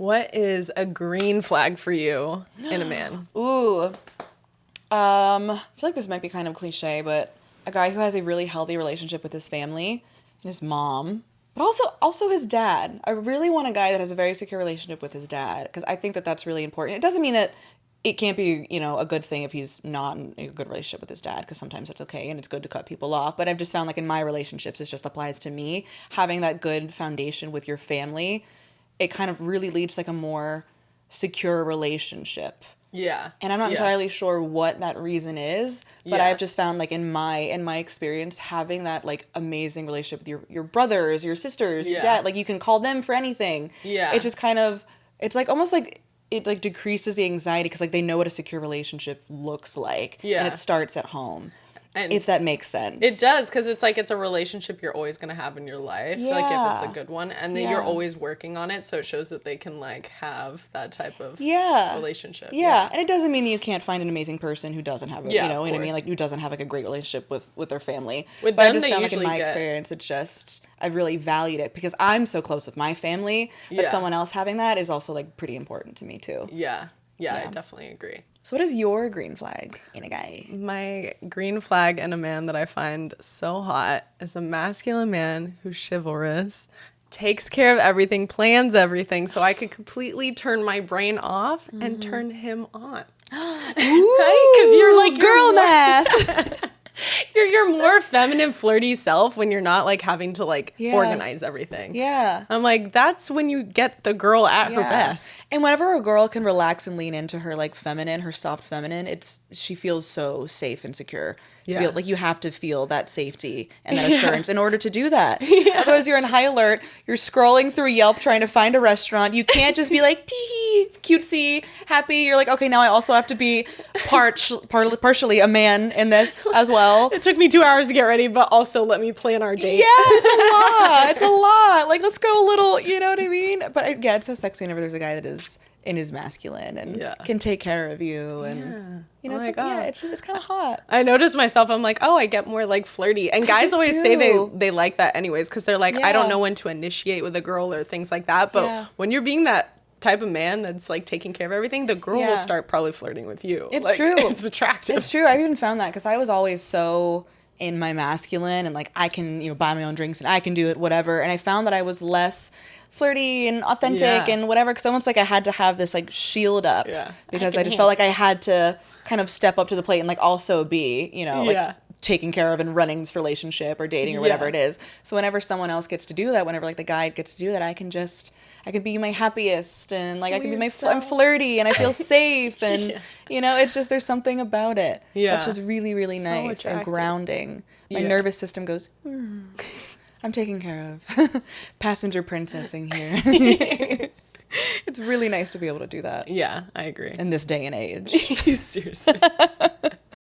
What is a green flag for you in a man? Ooh. I feel like this might be kind of cliche, but a guy who has a really healthy relationship with his family and his mom, but also his dad. I really want a guy that has a very secure relationship with his dad, because I think that that's really important. It doesn't mean that it can't be, a good thing if he's not in a good relationship with his dad, because sometimes that's okay and it's good to cut people off. But I've just found, like, in my relationships, it just applies to me. Having that good foundation with your family, it kind of really leads to, like, a more secure relationship. Yeah. And I'm not entirely sure what that reason is, but Yeah. I've just found, like, in my experience, having that, like, amazing relationship with your brothers, your sisters, your dad, like, you can call them for anything. Yeah. It just kind of, it's like almost like it, like, decreases the anxiety, because, like, they know what a secure relationship looks like. Yeah. And it starts at home. And if that makes sense. It does, because it's like it's a relationship you're always going to have in your life, like if it's a good one, and then you're always working on it, so it shows that they can, like, have that type of relationship. Yeah, and it doesn't mean that you can't find an amazing person who doesn't have a, you know what I mean, like, who doesn't have, like, a great relationship with their family. With but them, I just they found, like, in usually my experience, it's just, I really valued it, because I'm so close with my family, that someone else having that is also, like, pretty important to me too. Yeah, I definitely agree. So what is your green flag in a guy? My green flag in a man that I find so hot is a masculine man who's chivalrous, takes care of everything, plans everything, so I could completely turn my brain off and turn him on. Right? Because you're like girl math. You're your more feminine, flirty self when you're not, like, having to, like, Yeah. organize everything. Yeah. I'm like, that's when you get the girl at her best. And whenever a girl can relax and lean into her, like, feminine, her soft feminine, she feels so safe and secure. To be able, like, you have to feel that safety and that assurance in order to do that. Otherwise, you're in high alert. You're scrolling through Yelp trying to find a restaurant. You can't just be like, tee, cutesy, happy. You're like, okay, now I also have to be partially a man in this as well. It took me 2 hours to get ready, but also let me plan our date. Yeah, it's a lot. It's a lot. Like, let's go a little, you know what I mean? But yeah, it's so sexy whenever there's a guy that is in his masculine and can take care of you, and it's like, it's kind of hot. I noticed myself, I'm like, oh, I get more, like, flirty, and guys always say they like that anyways, because they're like, I don't know when to initiate with a girl or things like that, but when you're being that type of man that's, like, taking care of everything, the girl will start probably flirting with you. It's like, true. It's attractive. It's true. I've even found that, because I was always so in my masculine and, like, I can, buy my own drinks and I can do it, whatever, and I found that I was less flirty and authentic and whatever, because almost like I had to have this, like, shield up, because I just felt like I had to kind of step up to the plate and, like, also be, like, taken care of and running this relationship or dating or whatever it is. So whenever someone else gets to do that, whenever, like, the guy gets to do that, I can be my happiest, and, like, I can be I'm flirty and I feel safe, and it's just, there's something about it that's just really, really nice attractive and grounding. My nervous system goes, I'm taken care of. Passenger princessing here. It's really nice to be able to do that. Yeah, I agree. In this day and age. Seriously.